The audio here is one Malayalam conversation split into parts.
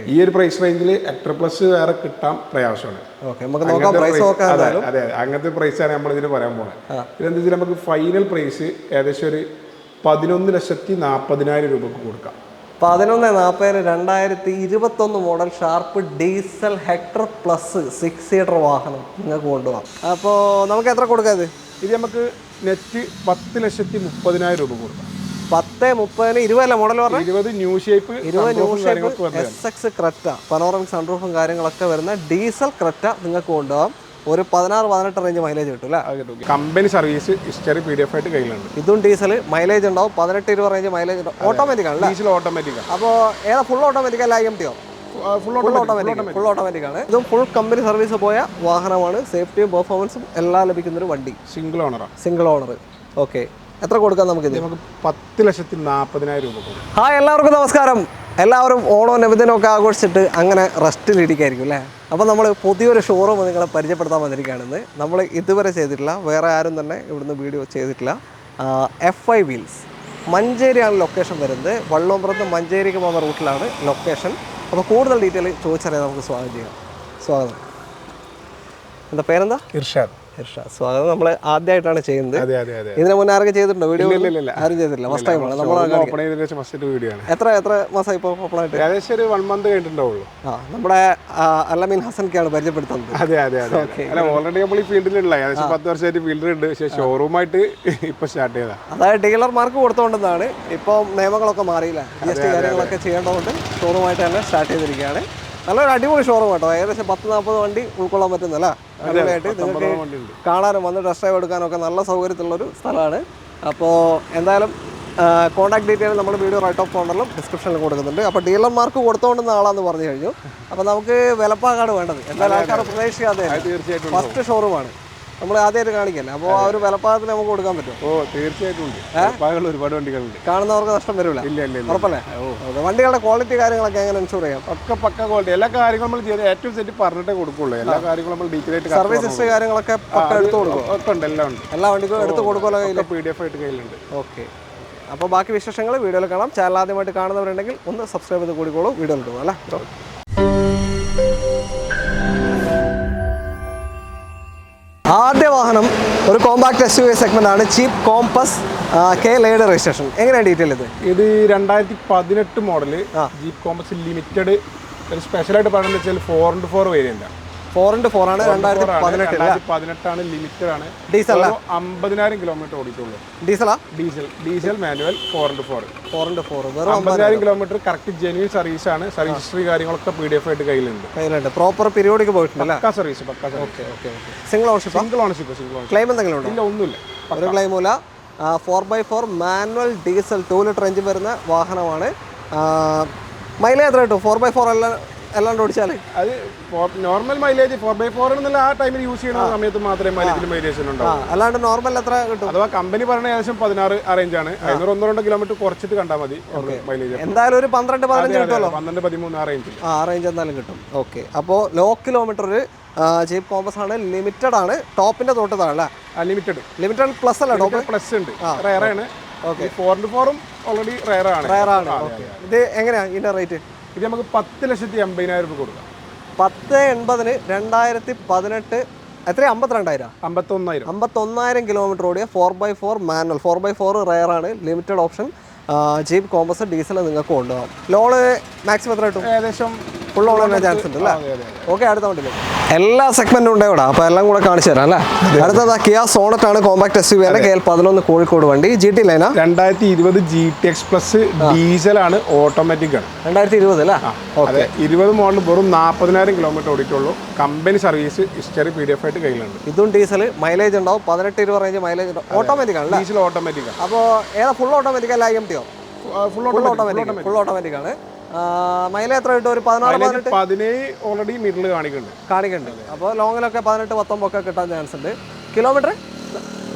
ഈ ഒരു പ്രൈസ് റേഞ്ചിൽ എക്ട്ര പ്ലസ് വേറെ കിട്ടാൻ പ്രയാസമാണ്. അതെ, അങ്ങനത്തെ പ്രൈസാണ് നമ്മൾ ഇതിന് പറയാൻ പോകുന്നത്. ഇതെന്താ വെച്ചാൽ നമുക്ക് ഫൈനൽ പ്രൈസ് ഏകദേശം ഒരു 11,40,000 രൂപക്ക് കൊടുക്കാം. 11,40,000 2021 model sharp diesel Hector plus 6 seater വാഹനം നിങ്ങൾക്ക് കൊണ്ടുപോകാം. അപ്പോൾ നമുക്ക് എത്ര കൊടുക്കാം? ഇത് നമുക്ക് നെറ്റ് 10,30,000 രൂപ കൊടുക്കാം. 10-30 20 മോഡൽ പറഞ്ഞാൽ 20 new shape SX Creta panoramic സൺറൂഫും കാര്യങ്ങളൊക്കെ വരുന്ന ഡീസൽ ക്രെറ്റ നിങ്ങൾക്ക് കൊണ്ടുപോകാം. ഒരു 16-18 റേഞ്ച് മൈലേജ് കിട്ടും അല്ലേ? കമ്പനി സർവീസ് ഹിസ്റ്ററി PDF ആയിട്ട് കയ്യിലുണ്ട്. ഇതും ഡീസൽ മൈലേജ് ഉണ്ടാവും. 18-20 റേഞ്ച് മൈലേജ് ഉണ്ടാവും. ഓട്ടോമാറ്റിക് ആണ്, ഡീസൽ ഓട്ടോമാറ്റിക്. അപ്പോൾ ഏതാ ഫുൾ ഓട്ടോമാറ്റിക് അല്ല IMT-യോ? ഫുൾ ഓട്ടോമാറ്റിക് ആണ്. ഇതും ഫുൾ കമ്പനി സർവീസ് പോയ വാഹനമാണ്. സേഫ്റ്റിയും പെർഫോമൻസും എല്ലാം ലഭിക്കുന്ന ഒരു വണ്ടി. Single owner. ഓക്കെ, എത്ര കൊടുക്കാം നമുക്ക്? നമുക്ക് 10,40,000 രൂപ കൊടുക്കാം. ഹായ്, എല്ലാവർക്കും നമസ്കാരം. എല്ലാവരും ഓണവും നബിദിനമൊക്കെ ആഘോഷിച്ചിട്ട് അങ്ങനെ റെസ്റ്റിലിരിക്കായിരിക്കും അല്ലേ? അപ്പോൾ നമ്മൾ പുതിയൊരു ഷോറൂം നിങ്ങളെ പരിചയപ്പെടുത്താൻ വന്നിരിക്കുകയാണെന്ന്. നമ്മൾ ഇതുവരെ ചെയ്തിട്ടില്ല, വേറെ ആരും തന്നെ ഇവിടുന്ന് വീഡിയോ ചെയ്തിട്ടില്ല. FI വീൽസ് മഞ്ചേരിയാണ് ലൊക്കേഷൻ വരുന്നത്. വള്ളോമ്പുറത്ത് മഞ്ചേരിക്ക് പോകുന്ന റൂട്ടിലാണ് ലൊക്കേഷൻ. അപ്പോൾ കൂടുതൽ ഡീറ്റെയിൽ ചോദിച്ചറിയാൻ നമുക്ക് സ്വാഗതം. എന്താ പേരെന്താ? ഇർഷാദ്. സ്വാഗതം. നമ്മൾ ആദ്യമായിട്ടാണ് ചെയ്യുന്നത്. ഇതിന് മുന്നേ ആർക്കും ചെയ്തിട്ടുണ്ടോ വീഡിയോ? ആരും ചെയ്തിട്ടില്ല, ഫസ്റ്റ് ടൈമാണ്. എത്ര മാസം ഇപ്പോൾ ഓപ്പണായിട്ട്? ഏകദേശം ഒരു 1 മന്ത് കഴിഞ്ഞിട്ടുണ്ടാവുള്ളൂ. നമ്മുടെ അല്ലമീൻ ഹസൻക്കാണ് പരിചയപ്പെടുത്തുന്നത്. ഓൾറെഡി നമ്മൾ ഈ ഫീൽഡിലുള്ള ഏകദേശം 10 വർഷമായിട്ട് ഫീൽഡിലുണ്ട്. പക്ഷേ ഷോറൂമായിട്ട് ഇപ്പൊ സ്റ്റാർട്ട് ചെയ്താ. അതായത് ഡീലർമാർക്ക് കൊടുത്തുകൊണ്ടെന്നാണ്. ഇപ്പോൾ നിയമങ്ങളൊക്കെ മാറിയില്ല, GST കാര്യങ്ങളൊക്കെ ചെയ്യേണ്ടതുകൊണ്ട് ഷോറൂമായിട്ട് തന്നെ സ്റ്റാർട്ട് ചെയ്തിരിക്കുകയാണ്. നല്ലൊരു അടിപൊളി ഷോറൂം കേട്ടോ. ഏകദേശം 10-40 വണ്ടി ഉൾക്കൊള്ളാൻ പറ്റുന്നല്ല. അടിപൊളിയായിട്ട് നിങ്ങൾക്ക് കാണാനും വന്ന് ടെസ്റ്റ് ഡ്രൈവ് എടുക്കാനൊക്കെ നല്ല സൗകര്യത്തിലുള്ളൊരു സ്ഥലമാണ്. അപ്പോൾ എന്തായാലും കോൺടാക്ട് ഡീറ്റെയിൽ നമ്മൾ വീഡിയോ റൈറ്റ് ഓഫ് കോർണറിലും ഡിസ്ക്രിപ്ഷനിലും കൊടുക്കുന്നുണ്ട്. അപ്പോൾ ഡീലർമാർക്ക് കൊടുത്തുകൊണ്ടുന്ന ആളാന്ന് പറഞ്ഞു കഴിഞ്ഞു. അപ്പോൾ നമുക്ക് വിലപ്പാകാണ് വേണ്ടത്. എന്തായാലും ആൾക്കാർ പ്രതീക്ഷിക്കാതെ ഫസ്റ്റ് ഷോറൂമാണ് നമ്മൾ ആദ്യമായിട്ട് കാണിക്കല്ലേ. അപ്പോൾ ആ ഒരു വിലപ്പാകത്തിൽ നമുക്ക് കൊടുക്കാൻ പറ്റും. തീർച്ചയായിട്ടും ഒരുപാട് വണ്ടികളുണ്ട്. കാണുന്നവർക്ക് നഷ്ടം വരില്ല, ഉറപ്പല്ലേ? വണ്ടികളുടെ ക്വാളിറ്റി കാര്യങ്ങളൊക്കെ എങ്ങനെ എൻഷുർ ചെയ്യാം? പക്ക ക്വാളിറ്റി എല്ലാ കാര്യങ്ങളും നമ്മൾ ചെയ്ത് ഏറ്റവും സെറ്റ് പറഞ്ഞിട്ടേ കൊടുക്കുള്ളൂ. എല്ലാ കാര്യങ്ങളും നമ്മൾ ഡീറ്റെയിൽ ആയിട്ട് സർവീസ് ഹിസ്റ്ററി കാര്യങ്ങളൊക്കെ എടുത്ത് കൊടുക്കും. എല്ലാ വണ്ടിക്കും എടുത്ത് കൊടുക്കുമല്ലോ, PDF ആയിട്ട് കയ്യിലുണ്ട്. ഓക്കെ, അപ്പോൾ ബാക്കി വിശേഷങ്ങൾ വീഡിയോയിൽ കാണാം. ചാനൽ ആദ്യമായിട്ട് കാണുന്നവരുണ്ടെങ്കിൽ ഒന്ന് സബ്സ്ക്രൈബ് ചെയ്ത് കൂടിക്കോളൂ. വീഡിയോയിൽ പോകും അല്ലേ? ആദ്യ വാഹനം ഒരു കോമ്പാക്ട് SUV സെഗ്മെന്റ് ആണ്. Jeep compass K laid registration. എങ്ങനെയാണ് ഡീറ്റെയിൽ? ഇത് 2018 മോഡല് ജീപ്പ് കോമ്പസ് ലിമിറ്റഡ്. ഒരു സ്പെഷ്യലായിട്ട് പറയുന്നത് വെച്ചാൽ 4x4 വേരിയന്റ്. 4x4 ആണ്. 2018 ലിമിറ്റഡ് ആണ്. ഡീസൽ 50,000 കിലോമീറ്റർ ഓടിയിട്ടുള്ളൂ. Diesel manual 4x4 50,000 kilometre. Correct genuine service ആണ്. സർവീസ് ഹിസ്റ്ററി കാര്യങ്ങളൊക്കെ PDF ആയിട്ട് കയ്യിലുണ്ട്. പ്രോപ്പർ പീരിയോഡിക്ക് പോയിട്ടുണ്ട്. Service single ownership. ക്ലെയിം എന്തെങ്കിലും ഉണ്ടോ? ഇല്ല, ഒന്നുമില്ല, ഒരു ക്ലെയിമില്ല. 4x4 manual diesel 2 litre engine വരുന്ന വാഹനമാണ്. മൈലേജ് എത്ര കിട്ടും 4x4 എല്ലാം ഓടിച്ചാൽ? അത് നോർമൽ മൈലേജ് 4x4 എന്നുള്ള ആ ടൈമിൽ യൂസ് ചെയ്യുന്ന സമയത്ത് മാത്രമേ മൈലേജ് ഉണ്ടാവും. അല്ലാണ്ട് നോർമൽ എത്ര കിട്ടും? അഥവാ കമ്പനി പറഞ്ഞ ഏകദേശം 16 ആ റേഞ്ചാണ്. 1-2 കിലോമീറ്റർ കുറച്ചിട്ട് കണ്ടാൽ മതി മൈലേജ്. എന്തായാലും ഒരു 12-15 കിട്ടുമല്ലോ. 12-13 ആ റേഞ്ച് എന്തായാലും കിട്ടും. ഓക്കെ, അപ്പോൾ ലോ കിലോമീറ്റർ ജീപ്പ് കോമ്പസ് ആണ്. ലിമിറ്റഡ് ആണ്. ടോപ്പിന്റെ തൊട്ടതാണല്ലേ? ലിമിറ്റഡ് പ്ലസ് അല്ല, ടോപ്പ് പ്ലസ് ഉണ്ട്. റയർ ആണ്. 4x4 ഓൾറെഡി റയർ ആണ്. ഇത് എങ്ങനെയാണ് ഇതിന്റെ റേറ്റ്? ഇത് നമുക്ക് 10,80,000 രൂപ കൊടുക്കാം. 10,80,000 2018 എത്ര? 52,000 കിലോമീറ്റർ ഓടിയ 4x4 മാനുവൽ. 4x4 റയർ ആണ്. Limited option jeep compass diesel നിങ്ങൾക്ക് കൊണ്ടുപോകാം. ലോണ് മാക്സിമം എത്ര കിട്ടും? ഏകദേശം ഫുൾ ഓൺ ചാൻസ് ഉണ്ട് അല്ലേ? ഓക്കെ, അടുത്ത വണ്ടി എല്ലാ സെഗ്മെന്റും ഉണ്ട് ഇവിടെ. അപ്പോൾ എല്ലാം കൂടെ കാണിച്ചു തരാം അല്ലേ? അടുത്തത് കിയ സോണറ്റ് ആണ്. കോമ്പാക്ട് SUV ആണ്. KL11 കോഴിക്കോട് വണ്ടി. GT ലൈനാ. 2020 GTX പ്ലസ് ഡീസൽ ആണ്. ഓട്ടോമാറ്റിക് ആണ്. 2020 അല്ലേ? 20 മോഡൽ വെറും 40,000 കിലോമീറ്റർ ഓടിയിട്ടുള്ളൂ. കമ്പനി സർവീസ് ഹിസ്റ്ററി PDF ആയിട്ട് കയ്യിലുണ്ട്. ഇതും ഡീസൽ മൈലേജ് ഉണ്ടാവും. 18-20 റേഞ്ച് മൈലേജ് ഉണ്ടാവും. ഓട്ടോമാറ്റിക് ആണ്. Diesel automatic. അപ്പോൾ ഏതാ ഫുൾ ഓട്ടോമാറ്റിക് അല്ല IMT-യോ? ഫുൾ ഓട്ടോമാറ്റിക് ആണ്. മൈലേജ് എത്ര കിട്ടും? ഒരു 17 ഓൾറെഡി മിഡിൽ കാണിക്കുന്നുണ്ട്. അപ്പോൾ ലോങ്ങിലൊക്കെ 18-19 ഒക്കെ കിട്ടാൻ ചാൻസ് ഉണ്ട്. കിലോമീറ്റർ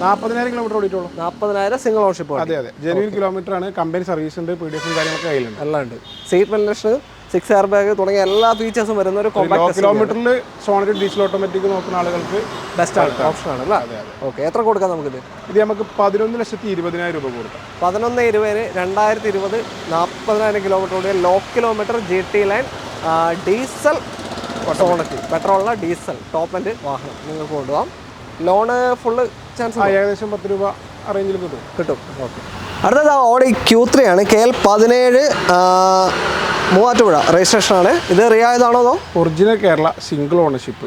40,000 കിലോമീറ്റർ ഓടിയിട്ടുള്ളൂ. 40,000 സിംഗിൾ ഓണർഷിപ്പ്. അതെ, ജെന്യൂൻ കിലോമീറ്റർ ആണ്. കമ്പനി സർവീസ് ഉണ്ട്. PDF കാര്യങ്ങളൊക്കെ കയ്യിലുണ്ട്. എല്ലാം ഉണ്ട്. സീറ്റ് വെന്റിലേഷൻ, 6 എയർ ബാഗ് തുടങ്ങിയ എല്ലാ ഫീച്ചേഴ്സും വരുന്ന ഒരു കോമ്പാക്ട് കിലോമീറ്ററിൽ സോണറ്റ് ഡീസൽ ഓട്ടോമാറ്റിക് നോക്കുന്ന ആളുകൾക്ക് ബെസ്റ്റ് ഓപ്ഷൻ ആണ് അല്ലേ? ഓക്കെ, എത്ര കൊടുക്കാം നമുക്കിത്? ഇത് നമുക്ക് 11,20,000 രൂപ കൊടുക്കാം. 11,20,000 2020 40,000 കിലോമീറ്റർ ഓടിയ low kilometre GT line diesel Sonet, പെട്രോളിലെ ഡീസൽ ടോപ്പ് എൻഡ് വാഹനം നിങ്ങൾക്ക് കൊണ്ടുപോകാം. ലോണ് ഫുള്ള് ചാൻസ് ഏകദേശം 10 രൂപ റേഞ്ചിൽ കിട്ടും. ഓക്കെ. അടുത്തത് ഓഡി Q3 ആണ്. KL17 മൂവാറ്റുപുഴ രജിസ്ട്രേഷനാണ്. ഇത് റീ ആയതാണോ അതോ original Kerala single ownership?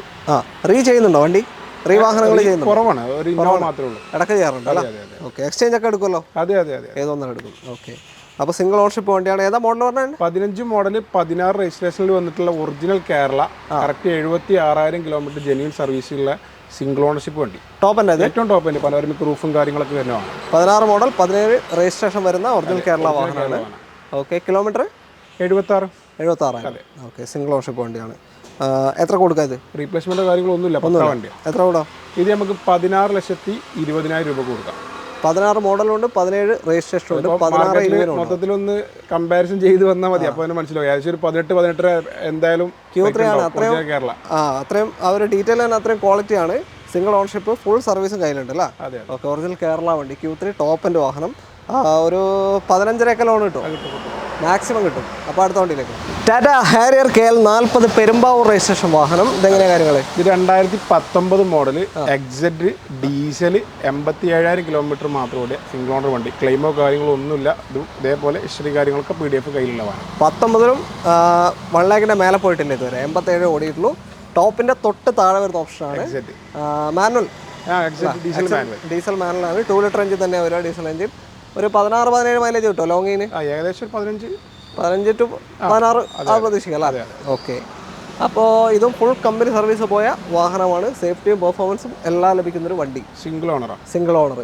Re ചെയ്യുന്നുണ്ടോ വണ്ടി? റീ വാഹനങ്ങൾ ചെയ്യുന്നുണ്ടോ? കുറവാണ്, ഒരു ഇന്നോവ മാത്രമേ ഉള്ളൂ. ഇടയ്ക്ക് ചെയ്യാറുണ്ട് അല്ലേ? ഓക്കെ. എക്സ്ചേഞ്ച് ഒക്കെ എടുക്കുമല്ലോ? അതെ. ഏതൊന്നും എടുക്കും. ഓക്കെ. അപ്പോൾ സിംഗിൾ ഓണർഷിപ്പ് വണ്ടിയാണ്. ഏതാ മോഡൽ പറഞ്ഞാൽ? 15 മോഡൽ 16 രജിസ്ട്രേഷനിൽ വന്നിട്ടുള്ള original Kerala, correct 76,000 kilometre genuine സർവീസുള്ള സിംഗിൾ ഓണർഷിപ്പ് വണ്ടി. ടോപ്പ് എൻ്റെ ഏറ്റവും ടോപ്പ് എൻ്റെ പനോരമിക് റൂഫും കാര്യങ്ങളൊക്കെ വരുന്നതാണ്. 16 മോഡൽ 17 രജിസ്ട്രേഷൻ വരുന്ന ഒറിജിനൽ കേരള വാഹനമാണ്. Okay. Kilometre 76. Okay. Single ownership വണ്ടിയാണ്. എത്ര കൊടുക്കാം ഇത്? റീപ്ലേസ്മെന്റ് കാര്യങ്ങളൊന്നുമില്ല, വണ്ടി. എത്ര കൂടാം? ഇത് നമുക്ക് 16,20,000 രൂപ കൊടുക്കാം. 16 മോഡലുണ്ട്, 17 രജിസ്ട്രേഷൻ ഉണ്ട്, 16 മൊത്തത്തിലൊന്ന് കമ്പാരിസൺ ചെയ്ത് വന്നാൽ മതി. അപ്പോൾ അതിന് മനസ്സിലാവും ഏകദേശം ഒരു 18 എന്തായാലും Q3 ആണ്. അത്രയും അവർ ഡീറ്റെയിൽ തന്നെ അത്രയും ക്വാളിറ്റിയാണ്. സിംഗിൾ ഓണർഷിപ്പ്, ഫുൾ സർവീസും കയ്യിലുണ്ട് അല്ലേ? ഓക്കെ. ഒറിജിനൽ കേരള വണ്ടി Q3 ടോപ്പ് എൻ്റെ വാഹനം. ഒരു 15.5 ലോൺ കിട്ടും, മാക്സിമം കിട്ടും. അപ്പോൾ അടുത്ത വണ്ടിയിലേക്ക് Tata Harrier KL40 Perumbavoor registration വാഹനം. ഇതെങ്ങനെയാണ് കാര്യങ്ങൾ? ഇത് 2019 മോഡൽ എക്സെറ്റ് ഡീസൽ 87,000 കിലോമീറ്റർ മാത്രം ഓടിയ സിംഗിൾ ഓണർ വണ്ടി. ക്ലെയിമോ കാര്യങ്ങളോ ഒന്നുമില്ല. ഇതും ഇതേപോലെ ഹിസ്റ്ററി കാര്യങ്ങളൊക്കെ PDF കയ്യിലുള്ളതാണ്. 19 1 ലാഖിൻ്റെ മേലെ പോയിട്ടില്ല ഇതുവരെ. 87 ഓടിയിട്ടുള്ളൂ. ടോപ്പിൻ്റെ തൊട്ട് താഴെ വരുന്ന ഓപ്ഷനാണ് മാനുവൽ. ഡീസൽ മാനുവലാണ്. 2 ലിറ്റർ എഞ്ചിൻ തന്നെ വരിക. ഡീസൽ എഞ്ചിൻ ഒരു 16-17 മൈലേജ് കിട്ടുമോ ലോങ്ങിന്? ഏകദേശം 15 to 16 പ്രതീക്ഷിക്കാം അല്ലേ? ഓക്കെ. അപ്പോൾ ഇതും ഫുൾ കമ്പനി സർവീസ് പോയ വാഹനമാണ്. സേഫ്റ്റിയും പെർഫോമൻസും എല്ലാം ലഭിക്കുന്നൊരു വണ്ടി. Single owner.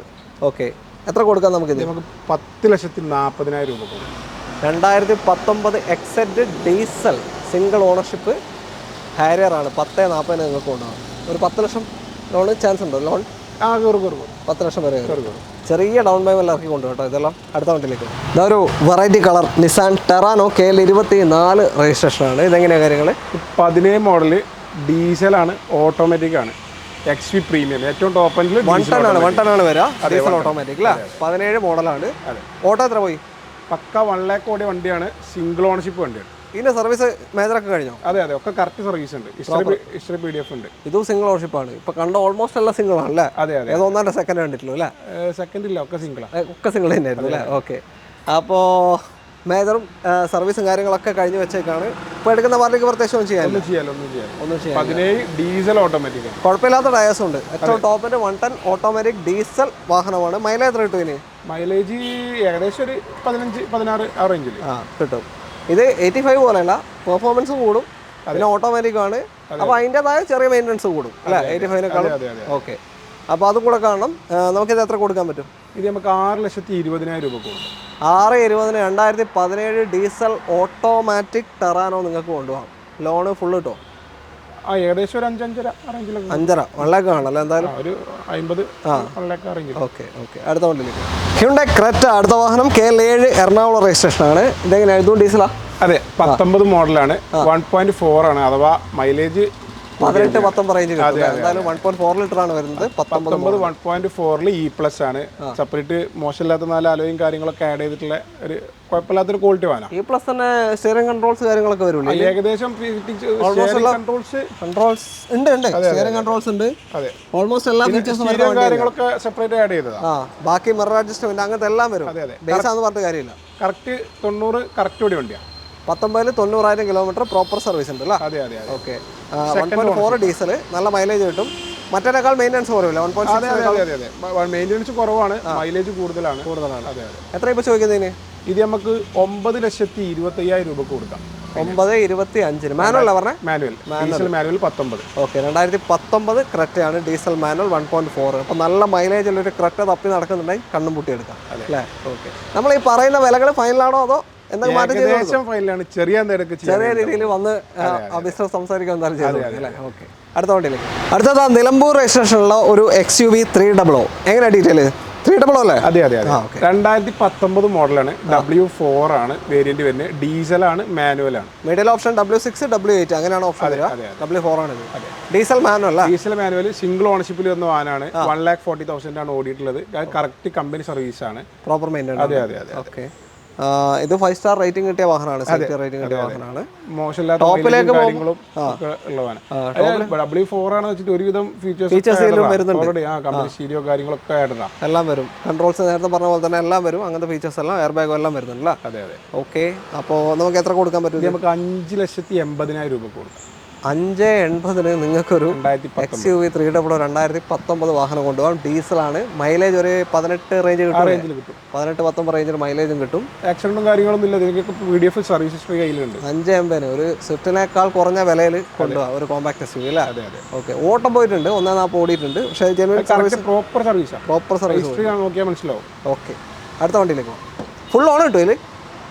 ഓക്കെ. എത്ര കൊടുക്കാം നമുക്കിത്? നമുക്ക് 10,40,000 രൂപ കൊടുക്കും. 2019 എക്സെറ്റ് ഡീസൽ സിംഗിൾ ഓണർഷിപ്പ് ഹാരിയർ ആണ്. 10,40 നിങ്ങൾക്ക് കൊണ്ടുപോകാം. ഒരു 10 ലക്ഷം ലോണ് ചാൻസ് ഉണ്ടോ? ലോൺ 10 ലക്ഷം വരെ ചെറിയ ഡൗൺ പേയ്മെന്റ് ഇറക്കി കൊണ്ടു കേട്ടോ. ഇതെല്ലാം അടുത്ത വണ്ടിയിലേക്ക്. ഇതൊരു variety colour Nissan Terrano KL24 രജിസ്ട്രേഷനാണ്. ഇതെങ്ങനെയാണ് കാര്യങ്ങൾ? 17 മോഡൽ ഡീസലാണ്, ഓട്ടോമാറ്റിക് ആണ്. XV പ്രീമിയം ഏറ്റവും ടോപ്പ് എൻഡിൽ 1 ടൺ ആണ് വരിക. ഡീസൽ ഓട്ടോമാറ്റിക് അല്ലേ? 17 മോഡലാണ്. ഓട്ടോ എത്ര പോയി? പക്ക 1 ലാഖ് ഓടിയ വണ്ടിയാണ്. സിംഗിൾ ഓണർഷിപ്പ് വണ്ടിയാണ്. ഇതിന്റെ സർവീസ് മേജറൊക്കെ കഴിഞ്ഞോ? അതെ. ഒക്കെ കറക്റ്റ് സർവീസ് ഉണ്ട്. ഹിസ്റ്ററി PDF ഉണ്ട്. ഇതും സിംഗിൾ ഓണർഷിപ്പ് ആണ്. ഇപ്പൊ കണ്ട ഓൾമോസ്റ്റ് എല്ലാം സിംഗിൾ ആണല്ലേ? അതെ. ഏതോ 1 സെക്കൻഡ് കണ്ടിട്ടുള്ളൂ അല്ലേ? സെക്കൻഡ് ഇല്ല, ഒക്കെ സിംഗിളാണ്. ഒക്കെ സിംഗിൾ തന്നെയായിരുന്നു അല്ലേ? ഓക്കെ. അപ്പോൾ മേജറും സർവീസും കാര്യങ്ങളൊക്കെ കഴിഞ്ഞ് വെച്ചേക്കാണ്. ഇപ്പോൾ എടുക്കുന്ന പാർട്ടിക്ക് പ്രത്യേകിച്ച് ഒന്നും ചെയ്യാം. 17 ഡീസൽ ഓട്ടോമാറ്റിക് ആണ്. കുഴപ്പമില്ലാത്ത ടയേഴ്സ് ഉണ്ട്. ഏറ്റവും ടോപ്പിന്റെ 110 ഓട്ടോമാറ്റിക് ഡീസൽ വാഹനമാണ്. മൈലേജ് എത്ര കിട്ടും ഇതിന്? മൈലേജ് ഏകദേശം ഒരു 15-16 ആ റേഞ്ചിൽ കിട്ടും. ഇത് 85 പോലെയല്ല, പെർഫോമൻസ് കൂടും. പിന്നെ ഓട്ടോമാറ്റിക് ആണ്. അപ്പോൾ അതിൻ്റെതായ ചെറിയ മെയിൻ്റനൻസ് കൂടും അല്ലേ 85-നേക്കാളും? ഓക്കെ. അപ്പോൾ അതും കൂടെ കാണണം. നമുക്കിത് എത്ര കൊടുക്കാൻ പറ്റും? ഇത് നമുക്ക് 6,20,000 രൂപ കൊടുക്കും. 6,20,000 2017 ഡീസൽ ഓട്ടോമാറ്റിക് ടെറാനോ നിങ്ങൾക്ക് കൊണ്ടുപോകാം. ലോണ് ഫുള്ള് കിട്ടുമോ? ഏകദേശം ഒരു 5-5.5 5.5 1 ലാഖ് കാണല്ലോ എന്തായാലും. ഒരു 50 1 ലാഖ് റേഞ്ചിൽ. ഓക്കെ. അടുത്ത വണ്ടിയിലേക്ക് ഹ്യുണ്ടായി ക്രെറ്റ. അടുത്ത വാഹനം KL7 എറണാകുളം രജിസ്ട്രേഷനാണ്. ഇതെങ്ങനെയാണ്? ഇതും ഡീസലാ? അതെ. 19 മോഡലാണ്. 1.4 ആണ്. അഥവാ മൈലേജ് 18-19 റേഞ്ച് കിട്ടും. എന്തായാലും 1.4 ലിറ്റർ ആണ് വരുന്നത്. 19 1.4 E+ ആണ്. സെപ്പറേറ്റ് മോശമില്ലാത്ത 4 അലോയും കാര്യങ്ങളൊക്കെ ആഡ് ചെയ്തിട്ടുള്ള ഒരു കുഴപ്പമില്ലാത്തൊരു ക്വാളിറ്റി വാഹനം. E+ തന്നെ സ്റ്റിയറിംഗ് കൺട്രോൾസ് കാര്യങ്ങളൊക്കെ വരില്ലേ? ഏകദേശം കൺട്രോൾസ് ഉണ്ട്. സ്റ്റിയറിംഗ് കൺട്രോൾസ് ഉണ്ട്. ഓൾമോസ്റ്റ് എല്ലാ ഫീച്ചേഴ്സും കാര്യങ്ങളൊക്കെ സെപ്പറേറ്റ് ആഡ് ചെയ്തതാണ്. ബാക്കി മിറർ അഡ്ജസ്റ്റ്മെന്റ് അങ്ങനത്തെ എല്ലാം വരും. ബേസ് ആണെന്ന് പറഞ്ഞ കാര്യമില്ല. കറക്റ്റ് 90 കറക്റ്റ് ഓടിയ വണ്ടിയാണ്. 19 90,000 കിലോമീറ്റർ പ്രോപ്പർ സർവീസ് ഉണ്ട് അല്ലേ? അതെ. ഓക്കെ. 1.4 ഡീസൽ നല്ല മൈലേജ് കിട്ടും. മറ്റേക്കാൾ മെയിൻ്റനൻസ് കുറവില്ല. 1.6 മെയിൻ്റനൻസ് കുറവാണ്, മൈലേജ് കൂടുതലാണ്. എത്ര ഇപ്പോൾ ചോദിക്കുന്നതിന്? ഇത് നമുക്ക് 9,25,000 രൂപ കൊടുക്കാം. 9,25,000 മാനുവൽ പറഞ്ഞേ? മാനുവൽ. Diesel manual 19. ഓക്കെ. 2019 ക്രെറ്റയാണ് ഡീസൽ മാനുവൽ 1.4. അപ്പോൾ നല്ല മൈലേജ് ഉള്ളൊരു ക്രെറ്റ തപ്പി നടക്കുന്നുണ്ടെങ്കിൽ കണ്ണും പൂട്ടി എടുക്കാം അല്ലേ? ഓക്കെ. നമ്മൾ ഈ പറയുന്ന വിലകൾ ഫൈനലാണോ അതോ എന്തൊക്കെ മാറ്റം ഫൈനലാണ്? ചെറിയ രീതിയിൽ വന്ന് ബിസിനസ് സംസാരിക്കാൻ എന്തായാലും ചെയ്തു അല്ലേ? ഓക്കെ. അടുത്ത വണ്ടിയിലേക്ക്. അടുത്തത് നിലമ്പൂർ രജിസ്ട്രേഷനുള്ള ഒരു XUV 300. എങ്ങനെയാണ് ഡീറ്റെയിൽ? 300 അല്ലേ? അതെ. 2019 മോഡലാണ്. W4 ആണ് വേരിയന്റ് വരുന്നത്. ഡീസലാണ്, മാനുവൽ ആണ്. മിഡിൽ ഓപ്ഷൻ W6 W8 അങ്ങനെയാണ് ഓപ്ഷൻ വരിക. W4 ആണ് ഇത്. Diesel manual. Diesel manual single ഓണർഷിപ്പിൽ വന്ന വാഹനമാണ്. 1,40,000 ആണ് ഓടിയിട്ടുള്ളത്. കറക്റ്റ് കമ്പനി സർവീസ് ആണ്. Proper maintenance. അതെ. ഓക്കെ. ഇത് 5 സ്റ്റാർ റേറ്റിംഗ് കിട്ടിയ വാഹനമാണ്, സേഫ്റ്റി റേറ്റിംഗ് കിട്ടിയ വാഹനമാണ്. മോശമില്ലാത്ത ടോപ്പിലേക്ക് കാര്യങ്ങളും ഒക്കെ ഉള്ളതാണ്. W4 ആണ് വെച്ചിട്ട് ഒരുവിധം ഫീച്ചേഴ്സ് വരുന്നുണ്ട്. കമ്പനി സ്റ്റീരിയോ കാര്യങ്ങളൊക്കെ ആയിട്ടാണ് എല്ലാം വരും. കൺട്രോൾസ് നേരത്തെ പറഞ്ഞ പോലെ തന്നെ എല്ലാം വരും. അങ്ങനത്തെ ഫീച്ചേഴ്സ് എല്ലാം എയർ ബാഗും എല്ലാം വരുന്നുണ്ടല്ലോ. അതെ അതെ. ഓക്കെ, അപ്പോൾ നമുക്ക് എത്ര കൊടുക്കാൻ പറ്റും? നമുക്ക് 5,80,000 രൂപ കൊടുക്കാം. 5,80,000 നിങ്ങൾക്കൊരു XUV 300 2019 വാഹനം കൊണ്ടുപോകാം. ഡീസലാണ്, മൈലേജ് ഒരു 18 റേഞ്ച് കിട്ടും. 18-19 റേഞ്ചിൽ മൈലേജും കിട്ടും. ആക്സിഡന്റും കാര്യങ്ങളൊന്നും ഇല്ല. നിങ്ങൾക്ക് PDF സർവീസ് ഹിസ്റ്ററി കയ്യിലുണ്ട്. 5,80,000 ഒരു സ്വിഫ്റ്റിനേക്കാൾ കുറഞ്ഞ വിലയിൽ കൊണ്ടുപോകാം ഒരു കോമ്പാക്ട് SUV അല്ലേ? അതെ അതെ. ഓക്കെ, ഓട്ടം പോയിട്ടുണ്ട്, 140 ഓടിയിട്ടുണ്ട്. പക്ഷേ പ്രോപ്പർ സർവീസാണ്. പ്രോപ്പർ സർവീസ് ഹിസ്റ്ററി നോക്കിയാൽ മനസ്സിലാവും. ഓക്കെ, അടുത്ത വണ്ടിയിലേക്ക് പോകാം. ഫുൾ ഓൺ കിട്ടും ഇതിൽ?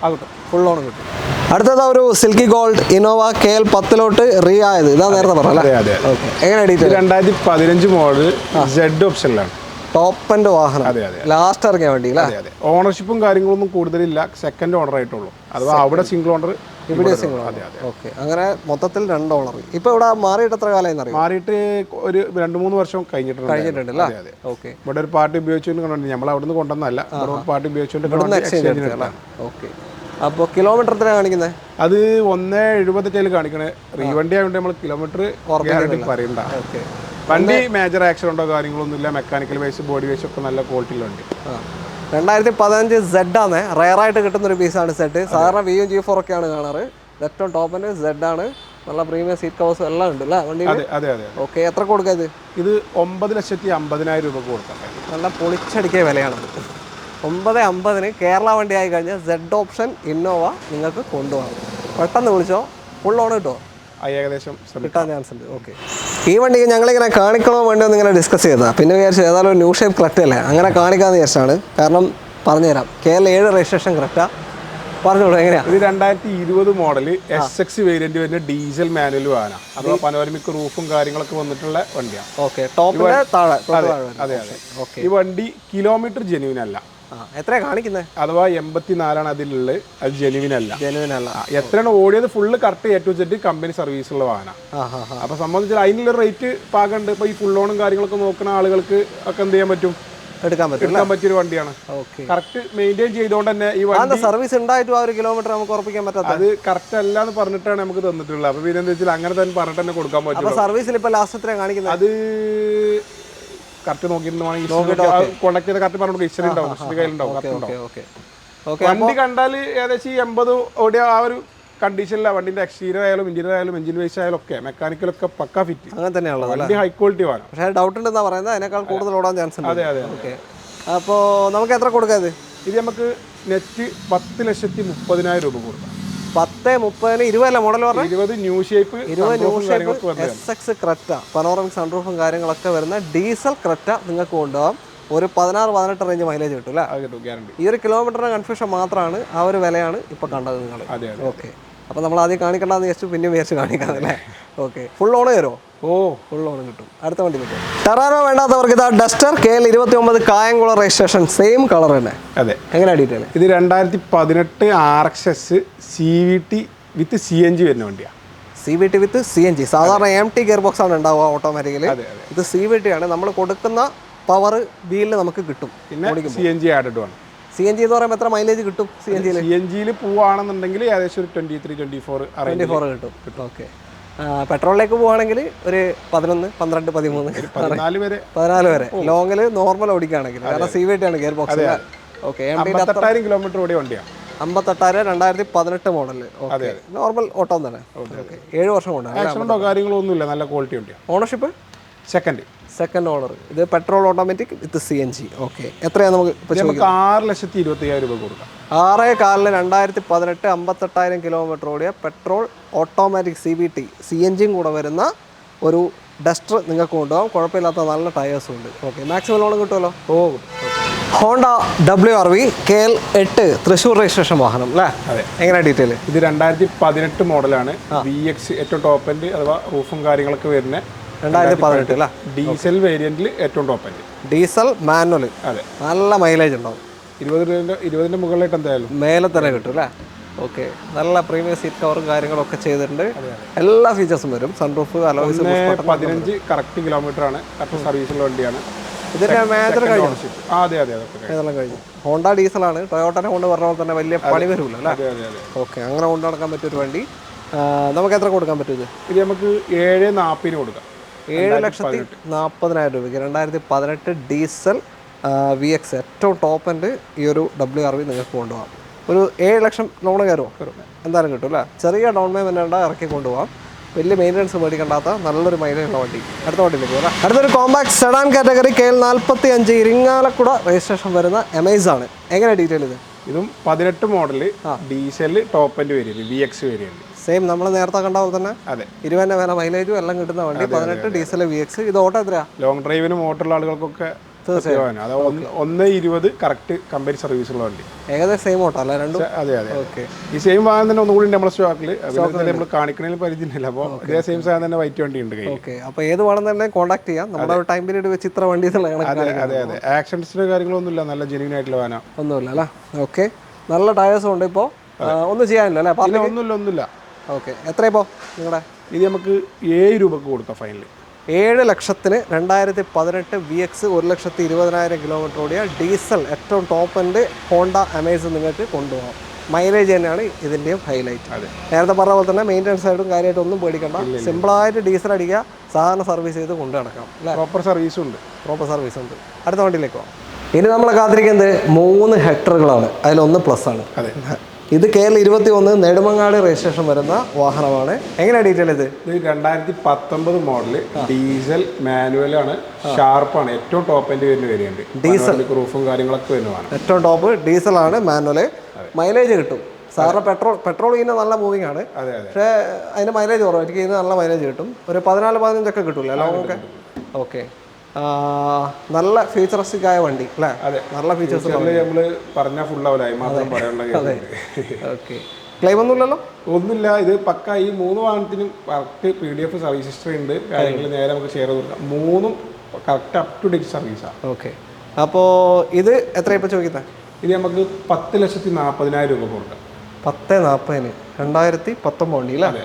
ആകട്ടെ, ഫുൾ ഓൺ കിട്ടും. അടുത്തത് ഒരു സിൽക്കി ഗോൾഡ് ഇന്നോവ KL 10 റീ ആയത്. ഇതാ നേരത്തെ പറഞ്ഞത്. ഓക്കെ, എങ്ങനെ ഡീറ്റെയിൽ? 2015 മോഡൽ Z ഓപ്ഷനിലാണ്. ടോപ്പ് എൻഡ് വാഹനം. ലാസ്റ്റ് ഇറങ്ങിയ വണ്ടി അല്ലേ? ഓണർഷിപ്പും കാര്യങ്ങളൊന്നും കൂടുതലില്ല. സെക്കൻഡ് ഓണർ ആയിട്ടുള്ളൂ. അഥവാ അവിടെ സിംഗിൾ ഓണർ, ഇവിടെ സിംഗിൾ ഓണർ. ഓക്കെ, അങ്ങനെ മൊത്തത്തിൽ 2 ഓണർ. ഇപ്പൊ ഇവിടെ മാറിയിട്ട് എത്ര കാലമായി അറിയാം? മാറിയിട്ട് ഒരു 2-3 വർഷം കഴിഞ്ഞിട്ടുണ്ട്. ഓക്കെ, ഇവിടെ ഒരു പാർട്ടി ഉപയോഗിച്ചുകൊണ്ട് കണ്ടു. നമ്മൾ അവിടെ നിന്ന് കൊണ്ടുവന്നല്ല, പാർട്ടി ഉപയോഗിച്ചുകൊണ്ട്. ഓക്കെ, അപ്പോൾ കിലോമീറ്റർ എത്ര കാണിക്കുന്നത്? അത് 1.70 കാണിക്കണേ. റീവണ്ടി ആയതുകൊണ്ട് നമ്മൾ കിലോമീറ്റർ പറയണ്ട. ഓക്കെ, വണ്ടി മേജർ ആക്സിഡന്റോ കാര്യങ്ങളൊന്നും ഇല്ല. മെക്കാനിക്കൽ വൈസ് ബോഡി വൈസ് ഒക്കെ നല്ല ക്വാളിറ്റിയിലുണ്ട്. 2015 Z ആണ്, റയറായിട്ട് കിട്ടുന്ന ഒരു പീസാണ് Z. സാധാരണ V G4 ഒക്കെയാണ് കാണാറ്. ഏറ്റവും ടോപ്പിന് Z ആണ്. നല്ല പ്രീമിയം സീറ്റ് കവേഴ്സും എല്ലാം ഉണ്ട് അല്ലേ വണ്ടിയിൽ? അതെ അതെ. ഓക്കെ, എത്ര കൊടുക്കുക ഇത്? ഇത് 9,50,000 രൂപ കൊടുക്കാം. നല്ല പൊളിച്ചടിക്കിയ വിലയാണ്. 9,50 കേരള വണ്ടി ആയി കഴിഞ്ഞാൽ Z ഓപ്ഷൻ ഇന്നോവ നിങ്ങൾക്ക് കൊണ്ടുപോകാം. പെട്ടെന്ന് വിളിച്ചോ, ഫുൾ ഓൺ കിട്ടുമോ? ഏകദേശം കിട്ടാൻ ചാൻസ് ഉണ്ട്. ഓക്കെ, ഈ വണ്ടിക്ക് ഞങ്ങളിങ്ങനെ കാണിക്കണോ വേണ്ടോ എന്നിങ്ങനെ ഡിസ്കസ് ചെയ്തതാണ്. പിന്നെ വിചാരിച്ചു ഏതായാലും ന്യൂ ഷേപ്പ് ക്രെറ്റ അല്ലേ, അങ്ങനെ കാണിക്കാമെന്ന് വിചാരിച്ചാണ്. കാരണം പറഞ്ഞുതരാം, KL 7 രജിസ്ട്രേഷൻ ക്രെറ്റ. പറഞ്ഞോളൂ, എങ്ങനെയാണ്? ഇത് 2020 മോഡല് SX വേരിയന്റ് വരുന്ന ഡീസൽ മാനുവൽ വാഹനം. അഥവാ പനോരമിക് റൂഫും കാര്യങ്ങളൊക്കെ വന്നിട്ടുള്ള വണ്ടിയാണ്. ഓക്കെ, ടോപ്പിന്റെ താഴെ. അതെ അതെ. ഈ വണ്ടി കിലോമീറ്റർ ജെന്യൂൻ അല്ല. എത്രയാണ് കാണിക്കുന്നത്? അഥവാ 84 അതിലുള്ളത്. അത് ജെന്യൂൻ അല്ല. എത്രയാണ് ഓടിയത് full correct A to Z company സർവീസുള്ള വാഹനം. അപ്പൊ സംബന്ധിച്ചാൽ അതിനുള്ള റേറ്റ് പാകുണ്ട്. ഇപ്പൊ ഈ ഫുൾ ഓണും കാര്യങ്ങളൊക്കെ നോക്കുന്ന ആളുകൾക്ക് ഒക്കെ എന്ത് ചെയ്യാൻ പറ്റും? എടുക്കാൻ പറ്റിയൊരു വണ്ടിയാണ്. കറക്റ്റ് മെയിൻറ്റെയിൻ ചെയ്തുകൊണ്ട് തന്നെ ഈ വണ്ടി സർവീസ് ഉണ്ടായിട്ടും ആ ഒരു കിലോമീറ്റർ നമുക്ക് ഉറപ്പിക്കാൻ പറ്റാത്ത അത് കറക്റ്റ് അല്ല എന്ന് പറഞ്ഞിട്ടാണ് നമുക്ക് തന്നിട്ടുള്ളത്. അപ്പൊ പിന്നെ എന്താ വെച്ചാൽ അങ്ങനെ തന്നെ പറഞ്ഞിട്ട് തന്നെ കൊടുക്കാൻ പറ്റും. സർവീസിൽ ഇപ്പൊ ലാസ്റ്റ് എത്ര കാണിക്കുന്നത്? അത് കറക്റ്റ് നോക്കിയിട്ടുണ്ടെങ്കിൽ കോണ്ടാക്ട് ചെയ്ത കറക്റ്റ് പറഞ്ഞു ഹിസ്റ്ററി ഉണ്ടാവും. ഹിസ്റ്ററി കയ്യിലുണ്ടാവും. വണ്ടി കണ്ടാൽ ഏകദേശം 80 ഓടിയ ആ ഒരു കണ്ടീഷനിലാണ്. വണ്ടിന്റെ എക്സ്റ്റീരിയർ ആയാലും ഇന്റീരിയർ ആയാലും എഞ്ചിൻ വൈസ് ആയാലും ഒക്കെ മെക്കാനിക്കലൊക്കെ പക്ക ഫിറ്റ്. അങ്ങനെ തന്നെയാണല്ലോ. വണ്ടി ഹൈ ക്വാളിറ്റി ആണ്. പക്ഷേ ഡൗട്ട് ഉണ്ടെന്നാ പറയുന്നത്, അതിനേക്കാൾ കൂടുതൽ ഓടാൻ ചാൻസ് ഉണ്ട്. അതെ അതെ. ഓക്കെ, അപ്പോൾ നമുക്ക് എത്ര കൊടുക്കാം ഇത്? നമുക്ക് നെറ്റ് 10,30,000 രൂപ കൊടുക്കാം. 10-30 20 മോഡൽ പറഞ്ഞാൽ 20 new shape SX Creta, panoramic സൺറൂഫും കാര്യങ്ങളൊക്കെ വരുന്ന ഡീസൽ ക്രെറ്റ നിങ്ങൾക്ക് കൊണ്ടുപോകാം. ഒരു 16-18 റേഞ്ച് മൈലേജ് കിട്ടും അല്ലേ? ഈ ഒരു കിലോമീറ്ററിന് കൺഫ്യൂഷൻ മാത്രമാണ്. ആ ഒരു വിലയാണ് ഇപ്പൊ കണ്ടത് നിങ്ങൾ. ഓക്കെ, അപ്പോൾ നമ്മൾ ആദ്യം കാണിക്കണ്ടെന്ന് വിചാരിച്ചു, പിന്നെ വിചാരിച്ച് കാണിക്കാന്നല്ലേ? ഓക്കെ, ഫുൾ ഓൺ കയറുമോ? ഫുൾ ഓൺ കിട്ടും. അടുത്ത വണ്ടി കിട്ടും. ടെറാനോ വേണ്ടാത്തവർക്ക് ഇതാ Duster KL 29 Kayamkulam registration, same colour തന്നെ. അതെ, എങ്ങനെയാണ് ഡീറ്റെയിൽ? ഇത് 2018 RXS CVT വിത്ത് CNG വരുന്ന വണ്ടിയാണ്. CVT വിത്ത് CNG. സാധാരണ MT ഗിയർ ബോക്സ് ആണ് ഉണ്ടാവുക ഓട്ടോമാറ്റിക്കലി. ഇത് CVT ആണ്. നമ്മൾ കൊടുക്കുന്ന പവർ വീലിൽ നമുക്ക് കിട്ടും. പിന്നെ CNG ആഡഡ് ആണ്. CNG എന്ന് പറയുമ്പോൾ എത്ര മൈലേജ് കിട്ടും? CNGയിൽ പോവുകയാണെന്നുണ്ടെങ്കിൽ ഏകദേശം ഒരു 23-24 കിട്ടും. ഓക്കെ, പെട്രോളിലേക്ക് പോവുകയാണെങ്കിൽ ഒരു 11, 12, 13, 14 വരെ. ലോങ്ങിൽ നോർമൽ ഓടിക്കുകയാണെങ്കിൽ, കാരണം CVT ആണ് ഗിയർ ബോക്സ്. ഓക്കെ, 58,000 കിലോമീറ്റർ ഓടിയ വണ്ടിയാണ്. 58,000 2018 മോഡൽ. നോർമൽ ഓട്ടോ തന്നെ. 7 വർഷം കൊണ്ട്. ആക്സിഡന്റോ കാര്യങ്ങളൊന്നും ഇല്ല. നല്ല ക്വാളിറ്റി വണ്ടിയാണ്. Ownership second owner. ഇത് പെട്രോൾ ഓട്ടോമാറ്റിക് വിത്ത് CNG. ഓക്കെ, എത്രയാണ് നമുക്ക്? 6,25,000 രൂപ കൊടുക്കാം. 6,4 2018 58,000 കിലോമീറ്റർ ഓടിയ പെട്രോൾ ഓട്ടോമാറ്റിക് CVT CNGയും കൂടെ വരുന്ന ഒരു ഡസ്റ്റർ നിങ്ങൾക്ക് കൊണ്ടുപോകാം. കുഴപ്പമില്ലാത്ത നല്ല ടയേഴ്സും ഉണ്ട്. ഓക്കെ, മാക്സിമം ലോൺ കിട്ടുമല്ലോ? Honda WRV KL 8 Thrissur registration വാഹനം അല്ലേ? അതെ. എങ്ങനെയാണ് ഡീറ്റെയിൽ? ഇത് 2018 മോഡലാണ്. VX ഏറ്റവും ടോപ്പ് എൻഡ് അഥവാ റൂഫും കാര്യങ്ങളൊക്കെ വരുന്ന 2018 അല്ലേ? ഡീസൽ വേരിയന്റിൽ ഏറ്റവും ടോപ്പ് എൻഡ് ഡീസൽ മാനുവൽ. അതെ, നല്ല മൈലേജ് ഉണ്ടാവും. 20ന്റെ മുകളിലായിട്ട് എന്തായാലും മേലെ തന്നെ കിട്ടും അല്ലേ? ഓക്കെ, നല്ല പ്രീമിയം സീറ്റ് കവറും കാര്യങ്ങളൊക്കെ ചെയ്തിട്ടുണ്ട്. എല്ലാ ഫീച്ചേഴ്സും വരും. Sunroof, alloys. 15 കറക്റ്റ് കിലോമീറ്റർ ആണ്. കറക്റ്റ് സർവീസുള്ള വണ്ടിയാണ്. ഇതിന്റെ മേജർ കഴിഞ്ഞു. അതെ അതെ അതൊക്കെ ഇതെല്ലാം കഴിഞ്ഞു. ഹോണ്ട ഡീസലാണ്, ടൊയോട്ടനെ കൊണ്ട് പറഞ്ഞ പോലെ തന്നെ വലിയ പണി വരില്ല അല്ലേ? അതെ അതെ അതെ. ഓക്കെ, അങ്ങനെ കൊണ്ട് നടക്കാൻ പറ്റിയൊരു വണ്ടി. നമുക്ക് എത്ര കൊടുക്കാൻ പറ്റും ഇത്? ഇത് നമുക്ക് 7,40 കൊടുക്കാം. 7,40,000 രൂപയ്ക്ക് 2018 ഡീസൽ VX ഏറ്റവും ടോപ്പ് എൻഡ് ഈ ഒരു WRV നിങ്ങൾക്ക് കൊണ്ടുപോകാം. ഒരു 7 ലക്ഷം ലോണ് കയറുമോ? എന്തായാലും കിട്ടും അല്ലേ? ചെറിയ ഡൗൺ പേയ്മെൻ്റ് ഉണ്ട്, ഇറക്കി കൊണ്ടുപോകാം. വലിയ മെയിൻ്റനൻസ് മേടിക്കേണ്ടാത്ത നല്ലൊരു മൈലേജുള്ള വണ്ടി. അടുത്ത വണ്ടിയിലേക്ക് പോകാം. അടുത്തൊരു compact sedan category KL45 Irinjalakuda registration വരുന്ന എമേസാണ്. എങ്ങനെ ഡീറ്റെയിൽ ഇത്? ഇതും 18 model diesel top end variant VX variant. Same നമ്മൾ നേരത്തെ കണ്ട പോലെ തന്നെ അതെ 20 വില മൈലേജും എല്ലാം കിട്ടുന്ന വണ്ടി. 18 ഡീസൽ VX. ഇത് ഓട്ടോ എത്രയാ? ലോങ് ഡ്രൈവിന് മോട്ടറുള്ള ആളുകൾക്കൊക്കെ തീർച്ചയായും അത് 1.20 കറക്റ്റ് കമ്പനി സർവീസുള്ള വണ്ടി. ഏകദേശം സെയിം ഓട്ടോ അല്ല രണ്ടും? അതെ അതെ. ഓക്കെ, ഈ സെയിം വാഹനം തന്നെ ഒന്നുകൂടി നമ്മുടെ സ്റ്റോക്കിൽ നമ്മൾ കാണിക്കണതിൽ പരിചയമില്ല. അപ്പോൾ ഇതേ സെയിം സാധനം തന്നെ വൈറ്റ് വണ്ടി ഉണ്ട്. ഓക്കെ, അപ്പോൾ ഏത് വേണം തന്നെ കോൺടാക്ട് ചെയ്യാം. നമ്മുടെ ഒരു ടൈം പീരീഡ് വെച്ച് ഇത്ര വണ്ടി. അതെ അതെ അതെ. ആക്സിഡൻസിന്റെ കാര്യങ്ങളൊന്നുമില്ല, നല്ല ജെന്യൂൻ ആയിട്ടുള്ള വാഹനം. ഒന്നുമില്ല അല്ലേ? ഓക്കെ, നല്ല ടയേഴ്സും ഉണ്ട്. ഇപ്പോൾ ഒന്നും ചെയ്യാനില്ല അല്ലേ? ഒന്നുമില്ല. ഓക്കെ, എത്രയിപ്പോൾ നിങ്ങളുടെ? ഇത് നമുക്ക് 7 രൂപക്ക് കൊടുക്കാം ഫൈനൽ. 7 ലക്ഷത്തിന് 2018 VX 1,20,000 കിലോമീറ്റർ ഓടിയ ഡീസൽ ഏറ്റവും ടോപ്പ് എൻഡ് ഹോണ്ട അമേസ് നിങ്ങൾക്ക് കൊണ്ടുപോകാം. മൈലേജ് തന്നെയാണ് ഇതിൻ്റെയും ഹൈലൈറ്റ്. നേരത്തെ പറഞ്ഞ പോലെ തന്നെ മെയിൻ്റനൻസ് ആയിട്ടും കാര്യമായിട്ട് ഒന്നും പേടിക്കണ്ട. സിമ്പിളായിട്ട് ഡീസൽ അടിക്കുക, സാധാരണ സർവീസ് ചെയ്ത് കൊണ്ടു നടക്കാം അല്ലേ? പ്രോപ്പർ സർവീസും ഉണ്ട്. അടുത്ത വണ്ടിയിലേക്ക് പോകാം. ഇനി നമ്മൾ കാത്തിരിക്കുന്നത് 3 ഹെക്ടറുകളാണ്. അതിലൊന്ന് പ്ലസ് ആണ്. അതെ, ഇത് KL21 നെടുമങ്ങാട് രജിസ്ട്രേഷൻ വരുന്ന വാഹനമാണ്. എങ്ങനെയാണ് ഡീറ്റെയിൽ ഇത്? 2019 മോഡല് ഡീസൽ മാനുവൽ ആണ്, ഷാർപ്പാണ്, ഏറ്റവും ടോപ്പ് എൻഡ് വരുന്ന വേരിയന്റ്. ഡീസൽ റൂഫും കാര്യങ്ങളൊക്കെ വരുന്നതാണ്. ഏറ്റവും ടോപ്പ് ഡീസലാണ്, മാനുവൽ. മൈലേജ് കിട്ടും. സാറിന് പെട്രോൾ ഇതിന് നല്ല മൂവിങ് ആണ്. പക്ഷേ അതിന് മൈലേജ് കുറവ്. എനിക്ക് ഇതിന് നല്ല മൈലേജ് കിട്ടും. ഒരു 14-15 ഒക്കെ കിട്ടൂല ലോങ്ങൊക്കെ. ഓക്കെ, നല്ല ഫീച്ചറിസ്റ്റിക് ആയ വണ്ടി അല്ലേ? അതെ, നല്ല ഫീച്ചേഴ്സ് നമ്മള് പറഞ്ഞ ഫുൾ ആവില്ല മാത്രം പറയാനുള്ള. ഓക്കെ, ക്ലെയിം ഒന്നുമില്ലല്ലോ? ഒന്നുമില്ല. ഇത് പക്ക ഈ 3 വാഹനത്തിനും കറക്റ്റ് PDF സർവീസ് ഹിസ്റ്ററി ഉണ്ട്. കാര്യങ്ങൾ നേരെ നമുക്ക് ഷെയർ ചെയ്ത് കൊടുക്കാം. 3ഉം കറക്റ്റ് അപ് ടു ഡേറ്റ് സർവീസാണ്. ഓക്കെ, അപ്പോൾ ഇത് എത്ര ഇപ്പോൾ ചോദിക്കുന്നത്? ഇത് നമുക്ക് 10,40,000 രൂപ കൊടുക്കാം. 10,40,000 2019 വണ്ടി അല്ലേ?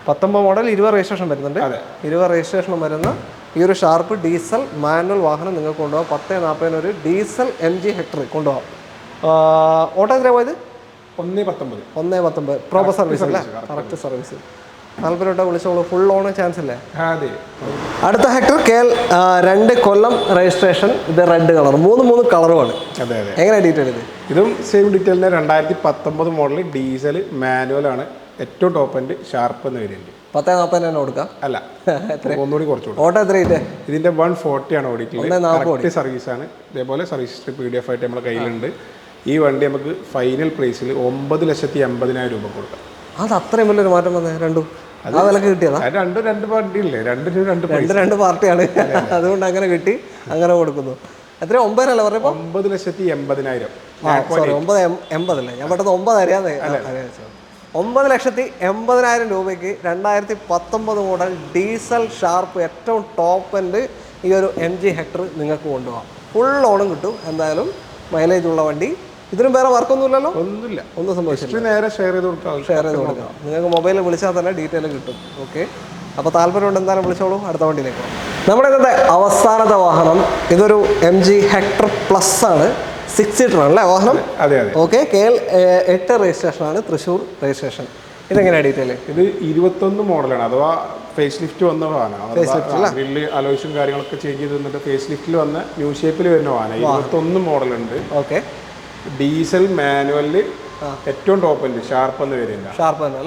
19 മോഡൽ 20 രജിസ്ട്രേഷൻ വരുന്നുണ്ട്. 20 രജിസ്ട്രേഷൻ വരുന്ന ഈ ഒരു ഷാർപ്പ് ഡീസൽ മാനുവൽ വാഹനം നിങ്ങൾക്ക് കൊണ്ടുപോകാം. 10,40,000 ഒരു ഡീസൽ MG ഹെക്ടർ കൊണ്ടുപോകാം. ഓട്ടോ എത്രയാണ് പോയത്? 1.19 പ്രോപ്പർ സർവീസ് അല്ലേ? Correct service. താല്പര്യമായിട്ട് വിളിച്ചോളൂ. ഫുൾ ഓൺ ചാൻസ് ഇല്ലേ? അതെ. അടുത്ത ഹെക്ടർ KL2 കൊല്ലം രജിസ്ട്രേഷൻ. ഇത് റെഡ് കളർ. 3 കളറുമാണ്. അതെ അതെ. എങ്ങനെ ഡീറ്റെയിൽ ഇത്? ഇതും സെയിം ഡീറ്റെയിലിന് 2019 മോഡൽ ഡീസൽ മാനുവൽ ആണ്, ഏറ്റവും ടോപ്പ് എൻഡ് ഷാർപ്പ് എന്ന് വേരിയന്റ്. 10,40,000 തന്നെ കൊടുക്കാം അല്ല, ഒന്നുകൂടി കുറച്ച്. ഓട്ടോ എത്രയില്ലേ? ഇതിന്റെ 140 ആണ് ഓടിക്കുന്നത്. സർവീസ് ആണ്. ഇതേപോലെ സർവീസ് ഹിസ്റ്ററി PDF ആയിട്ട് നമ്മുടെ കയ്യിലുണ്ട്. ഈ വണ്ടി നമുക്ക് ഫൈനൽ പ്രൈസിൽ 9,80,000 രൂപ കൊടുക്കാം. അത് അത്രയും വലിയൊരു മാറ്റം വന്നേ? രണ്ടും ആ വിലക്ക് കിട്ടിയതാ? രണ്ട് പാർട്ടിയില്ലേ? രണ്ട് പാർട്ടിയാണ്. അതുകൊണ്ട് അങ്ങനെ കിട്ടി, അങ്ങനെ കൊടുക്കുന്നു. എത്ര? 9 അല്ലേ പറഞ്ഞപ്പോ? 9,80,000. 9,80,000 അല്ലേ? ഞാൻ പെട്ടെന്ന് 9 അറിയാതെ. 9,80,000 രൂപയ്ക്ക് 2019 മോഡൽ ഡീസൽ ഷാർപ്പ് ഏറ്റവും ടോപ്പ് എൻഡ് ഈ ഒരു MG ഹെക്ടർ നിങ്ങൾക്ക് കൊണ്ടുപോകാം. ഫുൾ ഓണും കിട്ടും. എന്തായാലും മൈലേജ് ഉള്ള വണ്ടി. ഇതിനും വേറെ വർക്കൊന്നുമില്ലല്ലോ? ഒന്നും സംഭവിച്ചില്ല. നേരെ ഷെയർ ചെയ്ത് കൊടുക്കാം. നിങ്ങൾക്ക് മൊബൈലിൽ വിളിച്ചാൽ തന്നെ ഡീറ്റെയിൽ കിട്ടും. ഓക്കെ, അപ്പോൾ താല്പര്യമുണ്ട് എന്തായാലും വിളിച്ചോളൂ. അടുത്ത വണ്ടിയിലേക്ക് നമ്മുടെ ഇന്നത്തെ അവസാനത്തെ വാഹനം ഇതൊരു MG ഹെക്ടർ പ്ലസ് ആണ്. 6 സീറ്റർ ആണല്ലേ വാഹനം? അതെ അതെ. ഓക്കെ, KL8 രജിസ്ട്രേഷൻ ആണ്, തൃശ്ശൂർ രജിസ്ട്രേഷൻ. ഇതെങ്ങനെയാണ് ഡീറ്റെയിൽ? ഇത് 21 മോഡലാണ്, അഥവാ ഫേസ് ലിഫ്റ്റ് വന്ന വാഹനം. ഗ്രില്ല് അലോയ്സും കാര്യങ്ങളൊക്കെ ചേഞ്ച് ചെയ്ത് തന്നിട്ട് ഫേസ് ലിഫ്റ്റിൽ വന്ന ന്യൂ ഷേപ്പിൽ വരുന്ന വാഹനം. 21 മോഡലുണ്ട്. ഓക്കെ, ഡീസൽ മാനുവലില് ഏറ്റവും ടോപ്പ് ഉണ്ട്, ഷാർപ്പ് എന്ന് വരുന്നില്ല. ഷാർപ്പ് തന്നെ.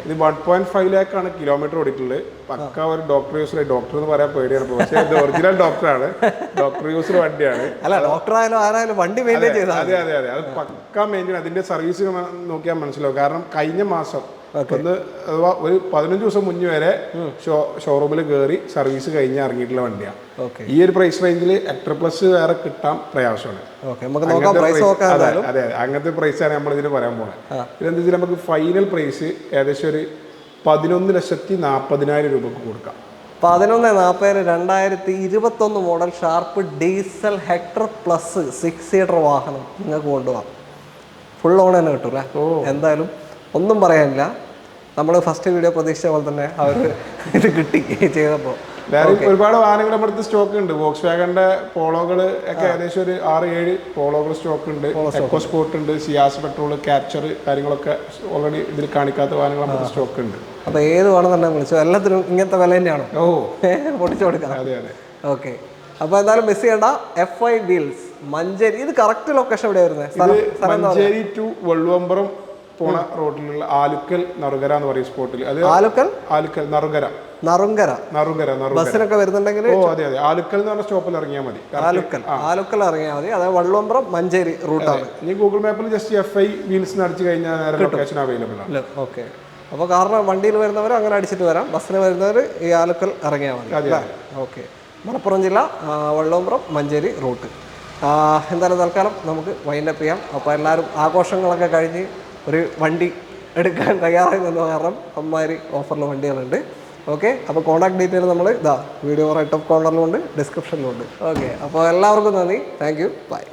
ഇത് 1.5 lakh ആണ് കിലോമീറ്റർ ഓടിയിട്ടുള്ളത്. പക്ക ഒരു ഡോക്ടർ യൂസർ. ഡോക്ടർ എന്ന് പറയാൻ പേടിയാണ്, പക്ഷേ ഇത് ഒറിജിനൽ ഡോക്ടറാണ്. ഡോക്ടർ യൂസർ വണ്ടിയാണ്. അല്ല, ഡോക്ടർ ആയാലും ആരായാലും വണ്ടി മെയിൻറ്റെയിൻ ചെയ്താൽ. അതെ അതെ അതെ, അത് പക്ക മെയിൻറ്റെയിൻ. അതിന്റെ സർവീസ് നോക്കിയാൽ മനസ്സിലാവും. കാരണം കഴിഞ്ഞ മാസം അഥവാ ഒരു 15 ദിവസം മുന്നേ വരെ ഷോറൂമിൽ കയറി സർവീസ് കഴിഞ്ഞ് ഇറങ്ങിയിട്ടുള്ള വണ്ടിയാണ്. ഈ ഒരു പ്രൈസ് റേഞ്ചിൽ ഹെക്ടർ പ്ലസ് വേറെ കിട്ടാൻ പ്രയാസമാണ്. അതെ അതെ, അങ്ങനത്തെ പ്രൈസാണ് നമ്മൾ ഇതിന് പറയാൻ പോകുന്നത്. ഇതെന്താ വെച്ചാൽ നമുക്ക് ഫൈനൽ പ്രൈസ് ഏകദേശം ഒരു 11,40,000 രൂപക്ക് കൊടുക്കാം. 11,40,000 2021 model sharp diesel Hector plus 6 seater വാഹനം നിങ്ങൾക്ക് കൊണ്ടുപോകാം. ഫുൾ ഓൺ തന്നെ കിട്ടും അല്ലേ? എന്തായാലും ഒന്നും പറയാനില്ല. നമ്മൾ ഫസ്റ്റ് വീഡിയോ പ്രതീക്ഷിച്ച പോലെ തന്നെ അവർ ഇത് കിട്ടി ചെയ്തപ്പോൾ. വേറെ ഒരുപാട് വാഹനങ്ങൾ നമ്മുടെ അടുത്ത് സ്റ്റോക്ക് ഉണ്ട്. വോക്സ് വാഗണിന്റെ പോളോകൾ ഒക്കെ ഏകദേശം ഒരു 6-7 പോളോകൾ സ്റ്റോക്ക് ഉണ്ട്. എക്കോ സ്പോർട്ട് ഉണ്ട്, സിയാസ് പെട്രോൾ, ക്യാപ്ചർ കാര്യങ്ങളൊക്കെ ഓൾറെഡി ഇതിൽ കാണിക്കാത്ത വാഹനങ്ങൾ നമ്മുടെ സ്റ്റോക്ക് ഉണ്ട്. അപ്പോൾ ഏത് വേണമെന്നുണ്ടെങ്കിൽ വിളിച്ചോ. എല്ലാത്തിനും ഇങ്ങനത്തെ വില തന്നെയാണോ? പൊട്ടിച്ചു കൊടുക്കാം. അതെ അതെ. ഓക്കെ, അപ്പോൾ എന്തായാലും മിസ് ചെയ്യേണ്ട. FI wheels Manjeri. ഇത് കറക്റ്റ് ലൊക്കേഷൻ എവിടെയാണ് വരുന്നത്? മഞ്ചേരി ടു വള്ളുവമ്പ്രം പോണ റോഡിലുള്ള ആലുക്കൽ നറുകര എന്ന് പറയും സ്പോട്ടിൽ. അത് ആലുക്കൽ നറുകര ബസ്സിനൊക്കെ വരുന്നുണ്ടെങ്കിൽ അതെ അതെ, ആലുക്കൽ എന്ന് പറഞ്ഞ സ്റ്റോപ്പിൽ ഇറങ്ങിയാൽ മതി. ആലുക്കൽ ഇറങ്ങിയാൽ മതി. അതായത് വള്ളുവമ്പ്രം മഞ്ചേരി റൂട്ടാണ്. ഇനി ഗൂഗിൾ മാപ്പിൽ ജസ്റ്റ് FI വീൽസ് അടിച്ചു കഴിഞ്ഞാൽ നേരെ ലൊക്കേഷൻ അവൈലബിൾ ആണ്. ഓക്കെ, അപ്പോൾ കാരണം വണ്ടിയിൽ വരുന്നവർ അങ്ങനെ അടിച്ചിട്ട് വരാം, ബസ്സിന് വരുന്നവർ ഈ ആലുക്കൽ ഇറങ്ങിയാൽ മതി. ഓക്കെ, മലപ്പുറം ജില്ല വള്ളുവമ്പ്രം മഞ്ചേരി റൂട്ട്. എന്തായാലും തൽക്കാലം നമുക്ക് വൈൻഡപ്പ് ചെയ്യാം. അപ്പോൾ എല്ലാവരും ആഘോഷങ്ങളൊക്കെ കഴിഞ്ഞ് ഒരു വണ്ടി എടുക്കാൻ തയ്യാറായി നിന്ന് കാരണം അമ്മാതിരി ഓഫറിൽ വണ്ടികളുണ്ട്. ഓക്കെ, അപ്പോൾ കോൺടാക്ട് ഡീറ്റെയിൽ നമ്മൾ വീഡിയോ റൈറ്റ് ഓഫ് കോർണറിലുണ്ട്, ഡിസ്ക്രിപ്ഷനിലുണ്ട്. ഓക്കെ, അപ്പോൾ എല്ലാവർക്കും നന്ദി. Thank you. ബൈ.